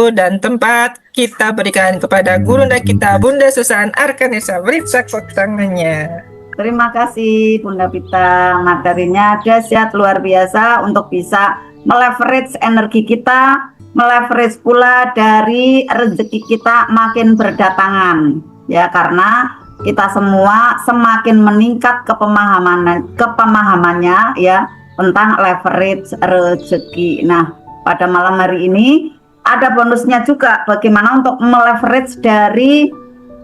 waktu dan tempat kita berikan kepada gurunda kita, Bunda Susan Arkanesa. Beri tepuk tangannya. Terima kasih Bunda Pita, materinya dahsyat luar biasa untuk bisa meleverage energi kita, meleverage pula dari rezeki kita makin berdatangan. Ya, karena kita semua semakin meningkat kepemahamannya ya tentang leverage rezeki. Nah, pada malam hari ini ada bonusnya juga bagaimana untuk meleverage dari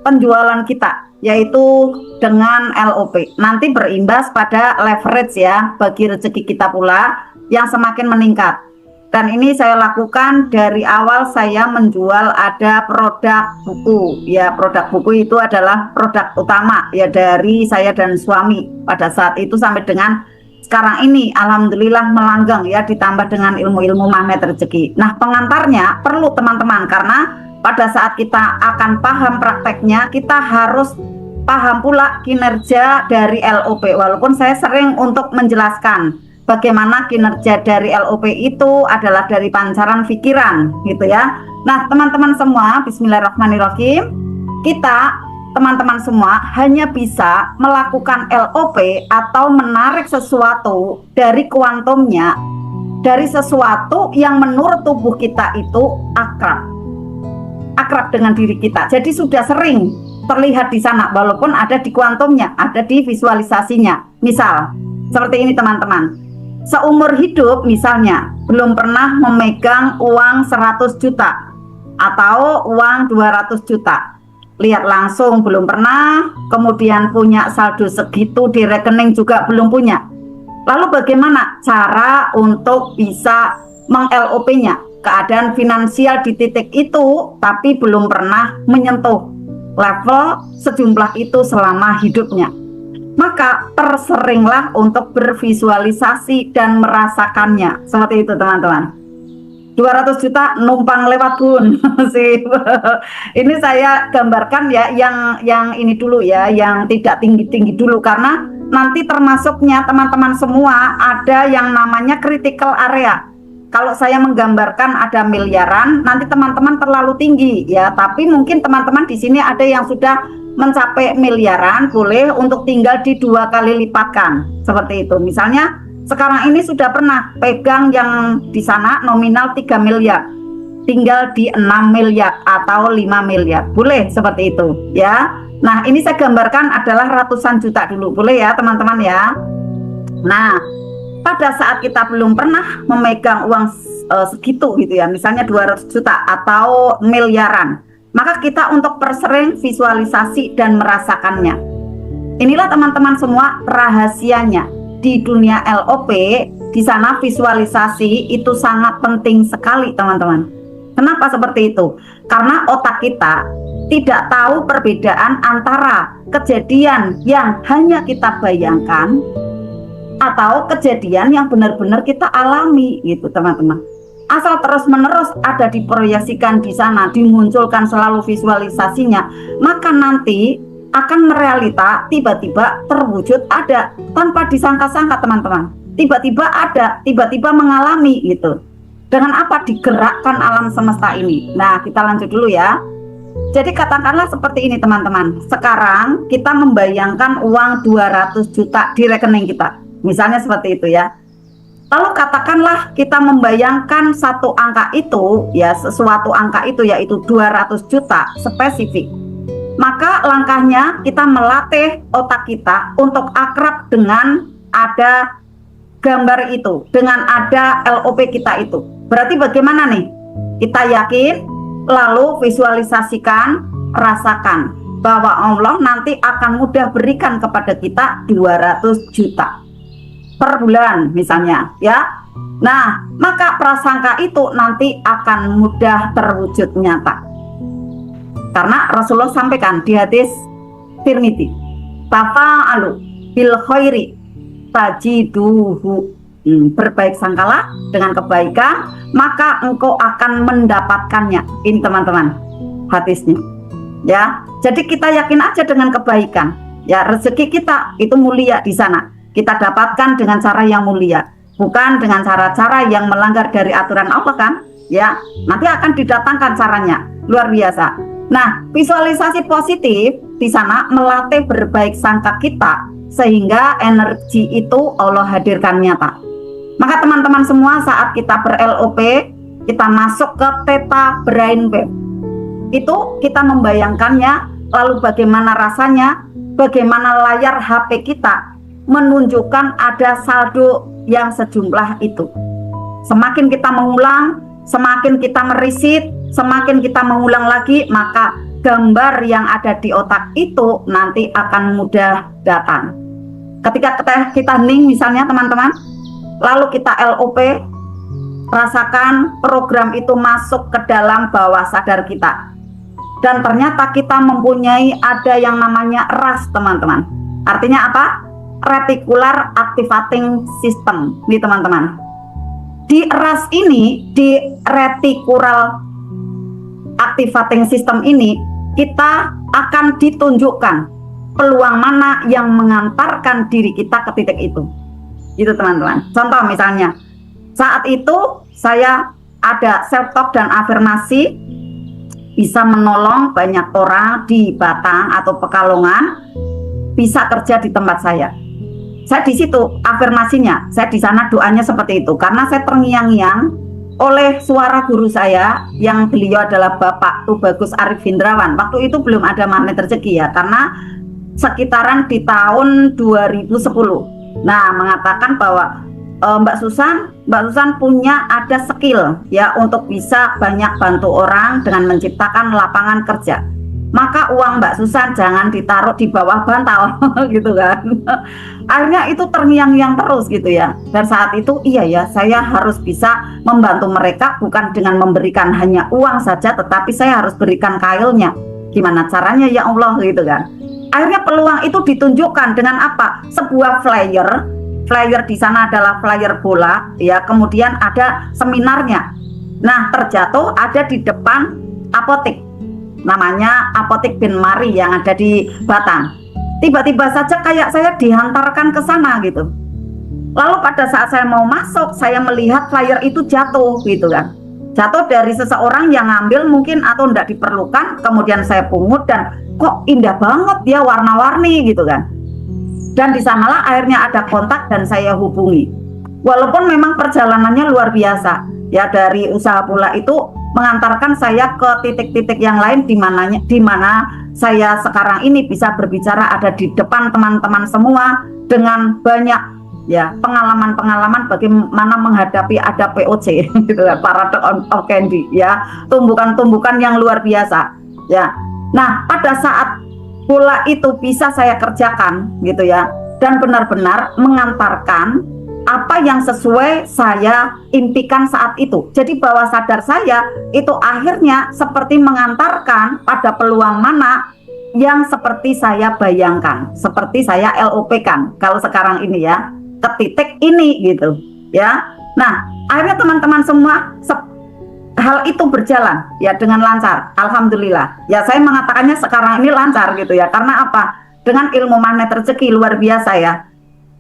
penjualan kita, yaitu dengan LOP. Nanti berimbas pada leverage ya bagi rezeki kita pula yang semakin meningkat. Dan ini saya lakukan dari awal saya menjual ada produk buku. Ya, produk buku itu adalah produk utama ya dari saya dan suami pada saat itu sampai dengan sekarang ini alhamdulillah melanggang ya, ditambah dengan ilmu-ilmu magnet rezeki. Nah, pengantarnya perlu teman-teman, karena pada saat kita akan paham prakteknya, kita harus paham pula kinerja dari LOP. Walaupun saya sering untuk menjelaskan bagaimana kinerja dari LOP itu adalah dari pancaran pikiran gitu ya. Nah, teman-teman semua, bismillahirrahmanirrahim, kita teman-teman semua hanya bisa melakukan LOP atau menarik sesuatu dari kuantumnya, dari sesuatu yang menurut tubuh kita itu akrab dengan diri kita. Jadi sudah sering terlihat di sana, walaupun ada di kuantumnya, ada di visualisasinya. Misal seperti ini teman-teman, seumur hidup misalnya belum pernah memegang uang 100 juta atau uang 200 juta, lihat langsung belum pernah, kemudian punya saldo segitu di rekening juga belum punya. Lalu bagaimana cara untuk bisa meng-LOP-nya? Keadaan finansial di titik itu tapi belum pernah menyentuh level sejumlah itu selama hidupnya. Maka terseringlah untuk bervisualisasi dan merasakannya. Seperti itu teman-teman. 200 juta numpang lewat bun. Ini saya gambarkan ya yang ini dulu ya, yang tidak tinggi-tinggi dulu, karena nanti termasuknya teman-teman semua ada yang namanya critical area. Kalau saya menggambarkan ada miliaran, nanti teman-teman terlalu tinggi ya, tapi mungkin teman-teman di sini ada yang sudah mencapai miliaran, boleh untuk tinggal di 2 kali lipatkan. Seperti itu. Misalnya sekarang ini sudah pernah pegang yang di sana nominal 3 miliar, tinggal di 6 miliar atau 5 miliar, boleh seperti itu ya. Nah, ini saya gambarkan adalah ratusan juta dulu, boleh ya teman-teman ya. Nah, pada saat kita belum pernah memegang uang segitu gitu ya, misalnya 200 juta atau miliaran, maka kita untuk persering visualisasi dan merasakannya. Inilah teman-teman semua rahasianya. Di dunia LOP, di sana visualisasi itu sangat penting sekali teman-teman. Kenapa seperti itu? Karena otak kita tidak tahu perbedaan antara kejadian yang hanya kita bayangkan atau kejadian yang benar-benar kita alami gitu teman-teman. Asal terus-menerus ada diproyeksikan di sana, dimunculkan selalu visualisasinya, maka nanti akan merealita, tiba-tiba terwujud ada tanpa disangka-sangka teman-teman. Tiba-tiba ada, tiba-tiba mengalami gitu. Dengan apa? Digerakkan alam semesta ini. Nah, kita lanjut dulu ya. Jadi katakanlah seperti ini teman-teman. Sekarang kita membayangkan uang 200 juta di rekening kita. Misalnya seperti itu ya. Lalu katakanlah kita membayangkan satu angka itu ya, sesuatu angka itu yaitu 200 juta spesifik. Maka langkahnya kita melatih otak kita untuk akrab dengan ada gambar itu, dengan ada LOP kita itu. Berarti bagaimana nih? Kita yakin, lalu visualisasikan, rasakan bahwa Allah nanti akan mudah berikan kepada kita 200 juta per bulan misalnya ya. Nah, maka prasangka itu nanti akan mudah terwujud nyata. Karena Rasulullah sampaikan di hadis Tirmidzi, tafa'alu bil khairi tajiduhu, berbaik sangkalah dengan kebaikan maka engkau akan mendapatkannya. Ini teman-teman hadisnya ya. Jadi kita yakin aja dengan kebaikan ya, rezeki kita itu mulia di sana. Kita dapatkan dengan cara yang mulia, bukan dengan cara-cara yang melanggar dari aturan Allah kan. ya. Nanti akan didatangkan caranya, luar biasa. Nah, visualisasi positif di sana melatih berbaik sangka kita sehingga energi itu Allah hadirkan nyata. Maka teman-teman semua, saat kita ber-LOP, kita masuk ke theta brainwave. Itu kita membayangkannya, lalu bagaimana rasanya, bagaimana layar HP kita menunjukkan ada saldo yang sejumlah itu. Semakin kita mengulang, semakin kita meriset, semakin kita mengulang lagi, maka gambar yang ada di otak itu nanti akan mudah datang. Ketika kita hening misalnya teman-teman, lalu kita LOP, rasakan program itu masuk ke dalam bawah sadar kita. Dan ternyata kita mempunyai ada yang namanya RAS teman-teman. Artinya apa? Reticular Activating System nih teman-teman. Di RAS ini, di Reticular Activating System ini, kita akan ditunjukkan peluang mana yang mengantarkan diri kita ke titik itu. Gitu teman-teman. Contoh misalnya, saat itu saya ada self-talk dan afirmasi bisa menolong banyak orang di Batang atau Pekalongan bisa kerja di tempat saya. Saya di situ afirmasinya, saya di sana doanya seperti itu karena saya terngiang-ngiang oleh suara guru saya yang beliau adalah Bapak Tubagus Arif Hindrawan. Waktu itu belum ada magnet rezeki ya, karena sekitaran di tahun 2010. Nah, mengatakan bahwa Mbak Susan punya ada skill ya untuk bisa banyak bantu orang dengan menciptakan lapangan kerja. Maka uang Mbak Susan jangan ditaruh di bawah bantal gitu kan. Akhirnya itu terngiang-ngiang terus gitu ya. Dan saat itu iya ya, saya harus bisa membantu mereka bukan dengan memberikan hanya uang saja, tetapi saya harus berikan kailnya. Gimana caranya ya Allah gitu kan. Akhirnya peluang itu ditunjukkan dengan apa? Sebuah flyer di sana adalah flyer bola ya, kemudian ada seminarnya. Nah, terjatuh ada di depan apotek. Namanya Apotek Ben Mari yang ada di Batang. Tiba-tiba saja kayak saya dihantarkan ke sana gitu. Lalu pada saat saya mau masuk, saya melihat flyer itu jatuh gitu kan. Jatuh dari seseorang yang ngambil mungkin atau tidak diperlukan, kemudian saya pungut dan kok indah banget ya, warna-warni gitu kan. Dan di sanalah akhirnya ada kontak dan saya hubungi. Walaupun memang perjalanannya luar biasa ya, dari usaha pula itu mengantarkan saya ke titik-titik yang lain di mana saya sekarang ini bisa berbicara ada di depan teman-teman semua dengan banyak ya pengalaman-pengalaman bagaimana menghadapi ada POC gitu ya, Paradox of Candy ya, tumbukan-tumbukan yang luar biasa ya. Nah, pada saat bola itu bisa saya kerjakan gitu ya, dan benar-benar mengantarkan apa yang sesuai saya impikan saat itu. Jadi bawah sadar saya itu akhirnya seperti mengantarkan pada peluang mana yang seperti saya bayangkan, seperti saya LOP-kan kalau sekarang ini ya, ke titik ini gitu ya. Nah, akhirnya teman-teman semua hal itu berjalan ya dengan lancar, alhamdulillah. Ya, saya mengatakannya sekarang ini lancar gitu ya. Karena apa? Dengan ilmu magnet rezeki luar biasa ya.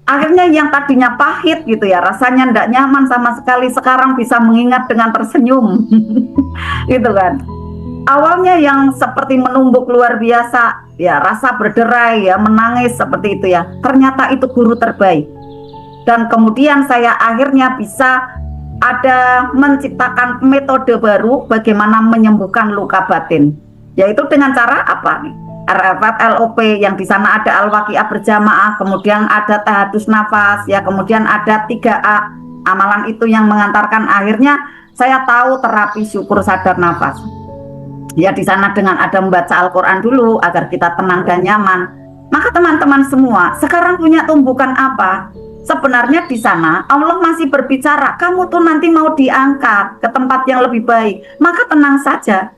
Akhirnya yang tadinya pahit gitu ya, rasanya tidak nyaman sama sekali, sekarang bisa mengingat dengan tersenyum gitu kan. Awalnya yang seperti menumbuk luar biasa ya, rasa berderai ya, menangis seperti itu ya, ternyata itu guru terbaik. Dan kemudian saya akhirnya bisa ada menciptakan metode baru bagaimana menyembuhkan luka batin, yaitu dengan cara apa nih? RFF LOP yang di sana ada Al-Waqiah berjamaah, kemudian ada tahadus nafas ya, kemudian ada 3A amalan itu yang mengantarkan akhirnya saya tahu terapi syukur sadar nafas. Ya, di sana dengan ada membaca Al-Qur'an dulu agar kita tenang dan nyaman. Maka teman-teman semua sekarang punya tumbukan apa? Sebenarnya di sana Allah masih berbicara, kamu tuh nanti mau diangkat ke tempat yang lebih baik. Maka tenang saja.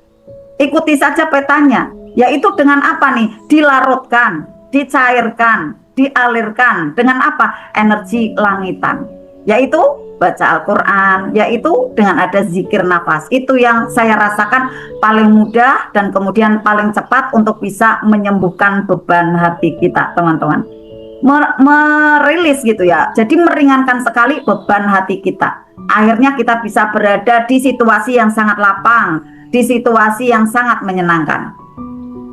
Ikuti saja petanya. Yaitu dengan apa nih? Dilarutkan, dicairkan, dialirkan dengan apa? Energi langitan. Yaitu baca Al-Quran, yaitu dengan ada zikir nafas. Itu yang saya rasakan paling mudah dan kemudian paling cepat untuk bisa menyembuhkan beban hati kita, teman-teman. merilis gitu ya. Jadi meringankan sekali beban hati kita. Akhirnya kita bisa berada di situasi yang sangat lapang, di situasi yang sangat menyenangkan.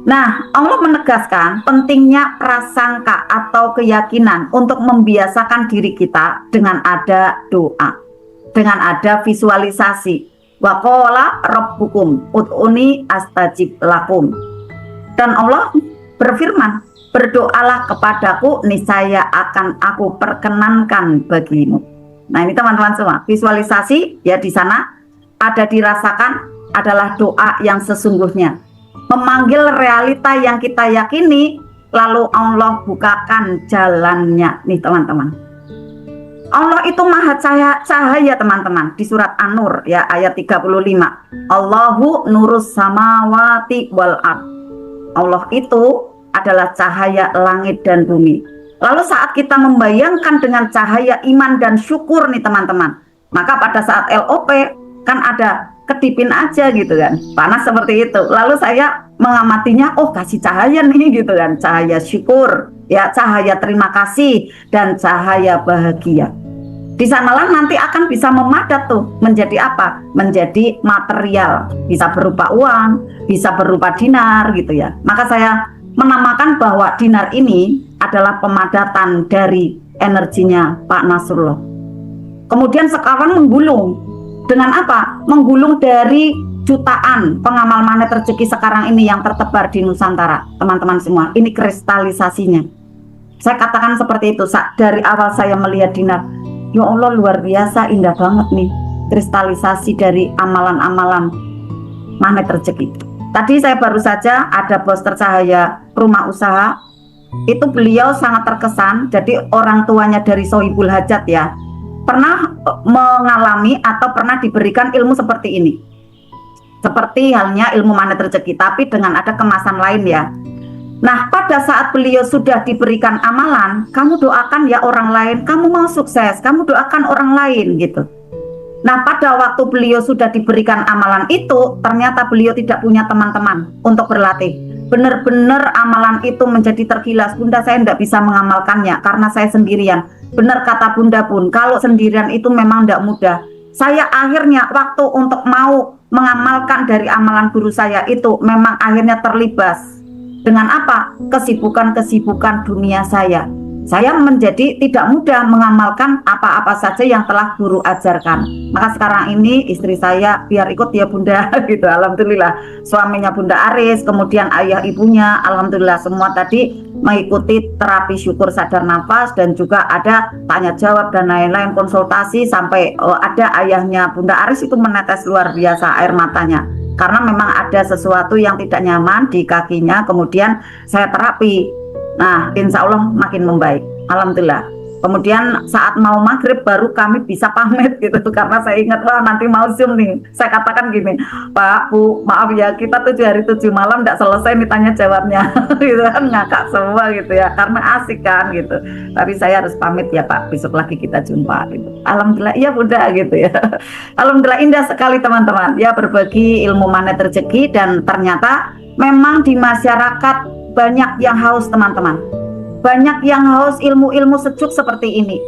Nah, Allah menegaskan pentingnya prasangka atau keyakinan untuk membiasakan diri kita dengan ada doa, dengan ada visualisasi. Wa qala rabbukum ud'uni astajib lakum. Dan Allah berfirman, berdoalah kepadaku, niscaya akan aku perkenankan bagimu. Nah, ini teman-teman semua, visualisasi ya di sana ada dirasakan adalah doa yang sesungguhnya. Memanggil realita yang kita yakini, lalu Allah bukakan jalannya nih teman-teman. Allah itu maha cahaya teman-teman. Di surat An-Nur ya ayat 35. Allahu nurus samawati wal ard. Allah itu adalah cahaya langit dan bumi. Lalu saat kita membayangkan dengan cahaya iman dan syukur nih teman-teman, maka pada saat LOP kan ada kedipin aja gitu kan, panas seperti itu. Lalu saya mengamatinya, oh kasih cahaya nih gitu kan, cahaya syukur, ya cahaya terima kasih dan cahaya bahagia. Di sanalah nanti akan bisa memadat tuh menjadi apa? Menjadi material, bisa berupa uang, bisa berupa dinar gitu ya. Maka saya menamakan bahwa dinar ini adalah pemadatan dari energinya Pak Nasrullah. Kemudian sekarang menggulung. Dengan apa? Menggulung dari jutaan pengamal magnet rezeki sekarang ini yang tertebar di Nusantara, teman-teman semua. Ini kristalisasinya. Saya katakan seperti itu, dari awal saya melihat dinar, ya Allah luar biasa, indah banget nih kristalisasi dari amalan-amalan magnet rezeki. Tadi saya baru saja ada bos tercahaya rumah usaha, itu beliau sangat terkesan, jadi orang tuanya dari Sohibul Hajat ya, pernah mengalami atau pernah diberikan ilmu seperti ini, seperti halnya ilmu magnet rezeki, tapi dengan ada kemasan lain ya. Nah, pada saat beliau sudah diberikan amalan, kamu doakan ya orang lain, kamu mau sukses, kamu doakan orang lain gitu. Nah, pada waktu beliau sudah diberikan amalan itu, ternyata beliau tidak punya teman-teman untuk berlatih. Benar-benar amalan itu menjadi tergilas. Bunda, saya tidak bisa mengamalkannya karena saya sendirian. Benar kata Bunda pun, kalau sendirian itu memang tidak mudah. Saya akhirnya waktu untuk mau mengamalkan dari amalan guru saya itu memang akhirnya terlibas. Dengan apa? Kesibukan-kesibukan dunia saya. Saya menjadi tidak mudah mengamalkan apa-apa saja yang telah guru ajarkan. Maka sekarang ini istri saya biar ikut ya Bunda gitu. Alhamdulillah suaminya Bunda Aris, kemudian ayah ibunya, alhamdulillah semua tadi mengikuti terapi syukur sadar nafas, dan juga ada tanya jawab dan lain-lain, konsultasi sampai ada ayahnya Bunda Aris itu menetes luar biasa air matanya karena memang ada sesuatu yang tidak nyaman di kakinya, kemudian saya terapi. Nah, insya Allah makin membaik, alhamdulillah. Kemudian saat mau maghrib baru kami bisa pamit gitu, karena saya ingat wah nanti mau zoom nih. Saya katakan gini, Pak, Bu, maaf ya kita 7 hari 7 malam tidak selesai nih tanya jawabnya, gitu kan, ngakak semua gitu ya, karena asik kan gitu. Tapi saya harus pamit ya Pak, besok lagi kita jumpa gitu. Alhamdulillah, iya Bunda gitu ya. Alhamdulillah indah sekali teman-teman ya berbagi ilmu magnet rezeki, dan ternyata memang di masyarakat banyak yang haus teman-teman, banyak yang haus ilmu-ilmu sejuk seperti ini.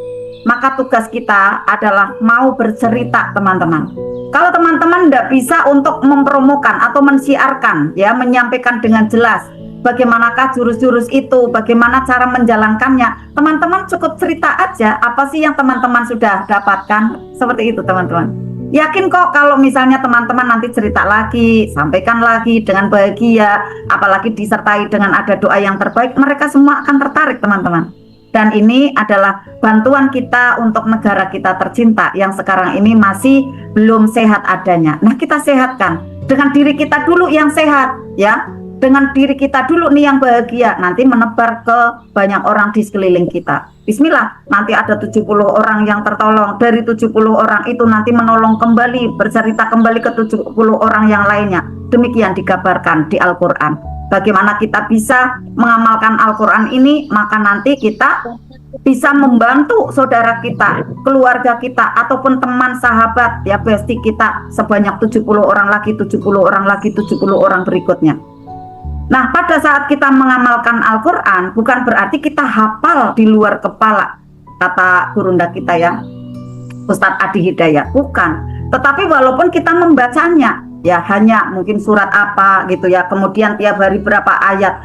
Maka tugas kita adalah mau bercerita teman-teman. Kalau teman-teman tidak bisa untuk mempromokan atau mensiarkan ya, menyampaikan dengan jelas bagaimanakah jurus-jurus itu, bagaimana cara menjalankannya, teman-teman cukup cerita aja apa sih yang teman-teman sudah dapatkan, seperti itu teman-teman. Yakin kok kalau misalnya teman-teman nanti cerita lagi, sampaikan lagi dengan bahagia, apalagi disertai dengan ada doa yang terbaik, mereka semua akan tertarik teman-teman. Dan ini adalah bantuan kita untuk negara kita tercinta yang sekarang ini masih belum sehat adanya. Nah, kita sehatkan dengan diri kita dulu yang sehat ya, dengan diri kita dulu nih yang bahagia, nanti menebar ke banyak orang di sekeliling kita. Bismillah, nanti ada 70 orang yang tertolong. Dari 70 orang itu nanti menolong kembali, bercerita kembali ke 70 orang yang lainnya. Demikian dikabarkan di Al-Quran. Bagaimana kita bisa mengamalkan Al-Quran ini, maka nanti kita bisa membantu saudara kita, keluarga kita, ataupun teman, sahabat, ya bestie kita sebanyak 70 orang lagi, 70 orang lagi, 70 orang berikutnya. Nah, pada saat kita mengamalkan Al-Quran, bukan berarti kita hafal di luar kepala, kata gurunda kita ya, Ustadz Adi Hidayat, bukan. Tetapi walaupun kita membacanya, ya hanya mungkin surat apa gitu ya, kemudian tiap hari berapa ayat.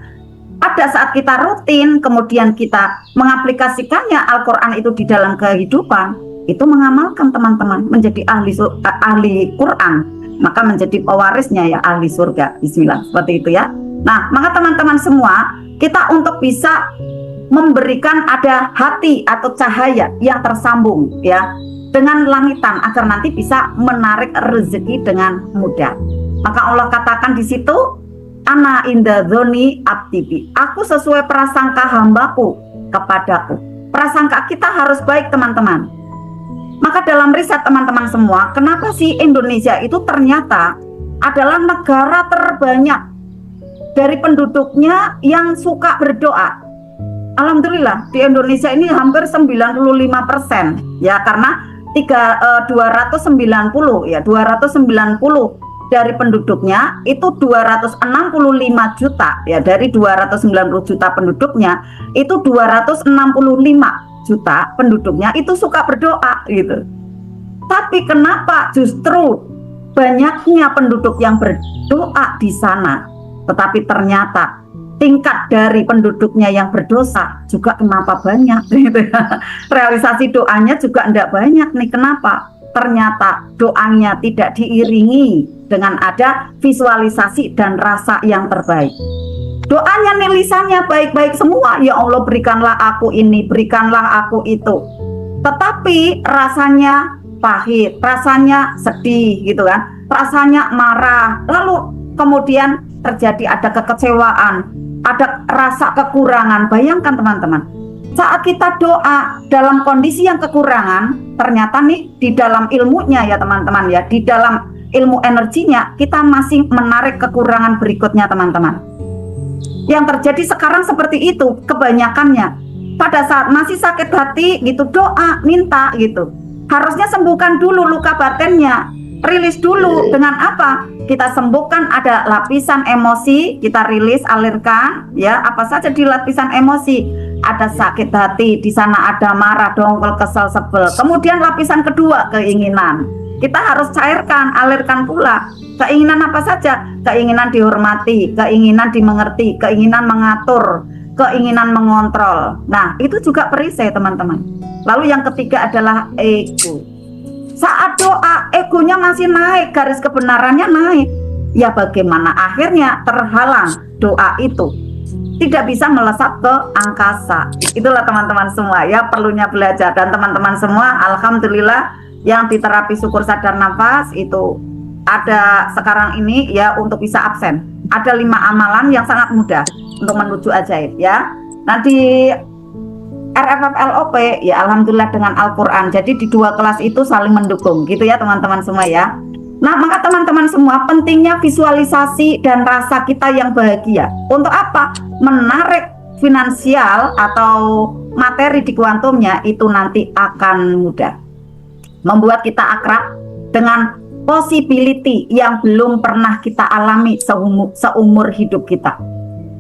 Pada saat kita rutin, kemudian kita mengaplikasikannya Al-Quran itu di dalam kehidupan, itu mengamalkan teman-teman, menjadi ahli Quran, maka menjadi pewarisnya ya ahli surga. Bismillah, seperti itu ya. Nah, maka teman-teman semua, kita untuk bisa memberikan ada hati atau cahaya yang tersambung ya dengan langitan agar nanti bisa menarik rezeki dengan mudah. Maka Allah katakan di situ, ana inda dzoni abdi, aku sesuai prasangka hambaku kepadaku. Prasangka kita harus baik teman-teman. Maka dalam riset teman-teman semua, kenapa sih Indonesia itu ternyata adalah negara terbanyak dari penduduknya yang suka berdoa. Alhamdulillah di Indonesia ini hampir 95% ya, karena 290 dari penduduknya itu 265 juta ya, dari 290 juta penduduknya itu 265 juta penduduknya itu suka berdoa gitu. Tapi kenapa justru banyaknya penduduk yang berdoa di sana, tetapi ternyata tingkat dari penduduknya yang berdosa juga kenapa banyak gitu ya. Realisasi doanya juga enggak banyak nih. Kenapa? Ternyata doanya tidak diiringi dengan ada visualisasi dan rasa yang terbaik. Doanya nih lisannya baik-baik semua, ya Allah berikanlah aku ini, berikanlah aku itu. Tetapi rasanya pahit, rasanya sedih gitu kan, rasanya marah, lalu kemudian terjadi ada kekecewaan, ada rasa kekurangan. Bayangkan teman-teman, saat kita doa dalam kondisi yang kekurangan, ternyata nih di dalam ilmunya ya teman-teman ya, di dalam ilmu energinya kita masih menarik kekurangan berikutnya teman-teman. Yang terjadi sekarang seperti itu kebanyakannya. Pada saat masih sakit hati gitu, doa, minta gitu, harusnya sembuhkan dulu luka batinnya, rilis dulu. Dengan apa? Kita sembuhkan ada lapisan emosi, kita rilis, alirkan ya, apa saja di lapisan emosi. Ada sakit hati, di sana ada marah, dongkol, kesel, sebel. Kemudian lapisan kedua, keinginan. Kita harus cairkan, alirkan pula. Keinginan apa saja? Keinginan dihormati, keinginan dimengerti, keinginan mengatur, keinginan mengontrol. Nah, itu juga perisai teman-teman. Lalu yang ketiga adalah ego. Saat doa, egonya masih naik, garis kebenarannya naik. Ya bagaimana akhirnya terhalang doa itu tidak bisa melesat ke angkasa. Itulah teman-teman semua ya, perlunya belajar. Dan teman-teman semua, alhamdulillah yang di terapi syukur sadar nafas itu ada sekarang ini ya, untuk bisa absen. Ada 5 amalan yang sangat mudah untuk menuju ajaib ya. Nanti RFFLOP ya alhamdulillah dengan Al-Quran. Jadi di 2 kelas itu saling mendukung gitu ya teman-teman semua ya. Nah, maka teman-teman semua, pentingnya visualisasi dan rasa kita yang bahagia. Untuk apa? Menarik finansial atau materi di kuantumnya itu nanti akan mudah. Membuat kita akrab dengan possibility yang belum pernah kita alami seumur hidup kita.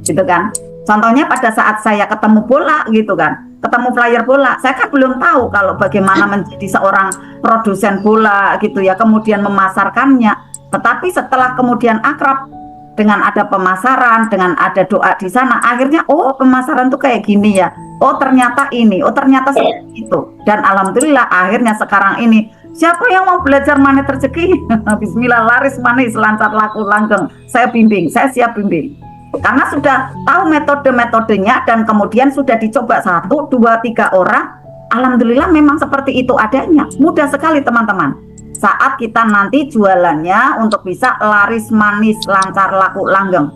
Gitu kan? Contohnya pada saat saya ketemu bola gitu kan, ketemu flyer bola, saya kan belum tahu kalau bagaimana menjadi seorang produsen bola gitu ya, kemudian memasarkannya. Tetapi setelah kemudian akrab dengan ada pemasaran, dengan ada doa di sana, akhirnya oh pemasaran tuh kayak gini ya, oh ternyata ini, oh ternyata seperti itu. Dan alhamdulillah akhirnya sekarang ini, siapa yang mau belajar manis rezeki? Bismillah, laris manis, lancar laku langgeng, saya bimbing, saya siap bimbing. Karena sudah tahu metode-metodenya dan kemudian sudah dicoba 1, 2, 3 orang, alhamdulillah memang seperti itu adanya. Mudah sekali teman-teman. Saat kita nanti jualannya untuk bisa laris manis, lancar laku langgeng.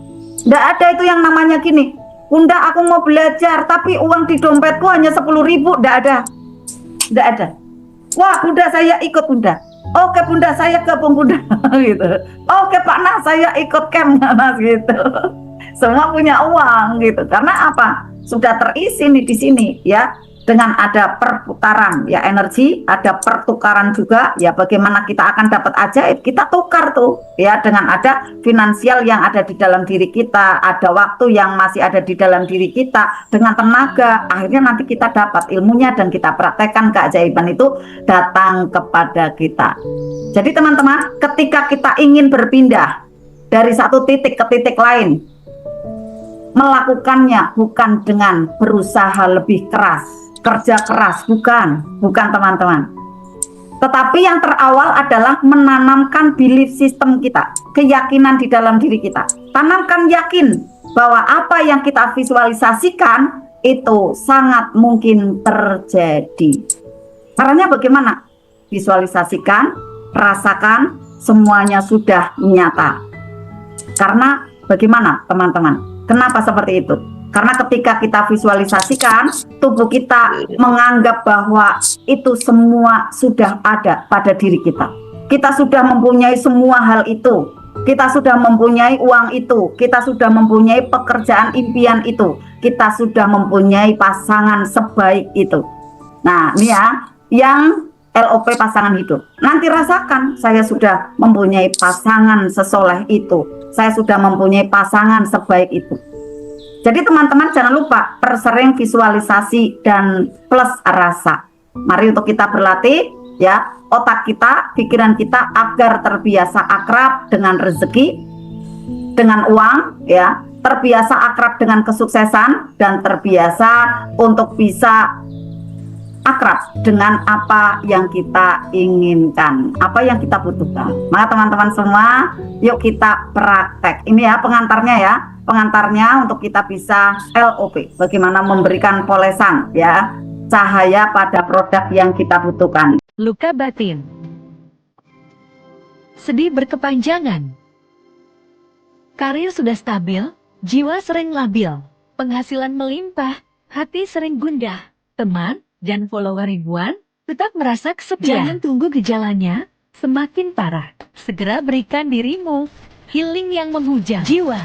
Nggak ada itu yang namanya gini, Bunda aku mau belajar tapi uang di dompetku hanya 10.000, nggak ada. Nggak ada. Wah Bunda saya ikut Bunda. Oke Bunda saya gabung Bunda gitu. Oke Pak Nah saya ikut camp Nah gitu. Semua punya uang gitu. Karena apa? Sudah terisi nih di sini ya. dengan ada perputaran ya energi, ada pertukaran juga ya, bagaimana kita akan dapat ajaib, kita tukar tuh ya dengan ada finansial yang ada di dalam diri kita, ada waktu yang masih ada di dalam diri kita dengan tenaga, akhirnya nanti kita dapat ilmunya dan kita praktekkan, keajaiban itu datang kepada kita. Jadi teman-teman, ketika kita ingin berpindah dari satu titik ke titik lain, melakukannya bukan dengan berusaha lebih keras, kerja keras, bukan teman-teman. Tetapi yang terawal adalah menanamkan belief system kita, keyakinan di dalam diri kita. Tanamkan yakin bahwa apa yang kita visualisasikan itu sangat mungkin terjadi. Caranya bagaimana? Visualisasikan, rasakan, semuanya sudah nyata. Karena bagaimana teman-teman? Kenapa seperti itu? Karena ketika kita visualisasikan, tubuh kita menganggap bahwa itu semua sudah ada pada diri kita. Kita sudah mempunyai semua hal itu. Kita sudah mempunyai uang itu. Kita sudah mempunyai pekerjaan impian itu. Kita sudah mempunyai pasangan sebaik itu. Nah, ini ya, yang LOP pasangan hidup. Nanti rasakan, saya sudah mempunyai pasangan sesoleh itu. Saya sudah mempunyai pasangan sebaik itu. Jadi teman-teman jangan lupa persering visualisasi dan plus rasa. Mari untuk kita berlatih ya, otak kita, pikiran kita agar terbiasa akrab dengan rezeki, dengan uang ya, terbiasa akrab dengan kesuksesan, dan terbiasa untuk bisa akrab dengan apa yang kita inginkan, apa yang kita butuhkan. Maka teman-teman semua, yuk kita praktek. Ini ya pengantarnya ya, pengantarnya untuk kita bisa LOP, bagaimana memberikan polesan ya, cahaya pada produk yang kita butuhkan. Luka batin. Sedih berkepanjangan. Karir sudah stabil, jiwa sering labil, penghasilan melimpah, hati sering gundah, teman dan follower ribuan, tetap merasa kesepian. Jangan tunggu gejalanya semakin parah. Segera berikan dirimu healing yang menghujam jiwa.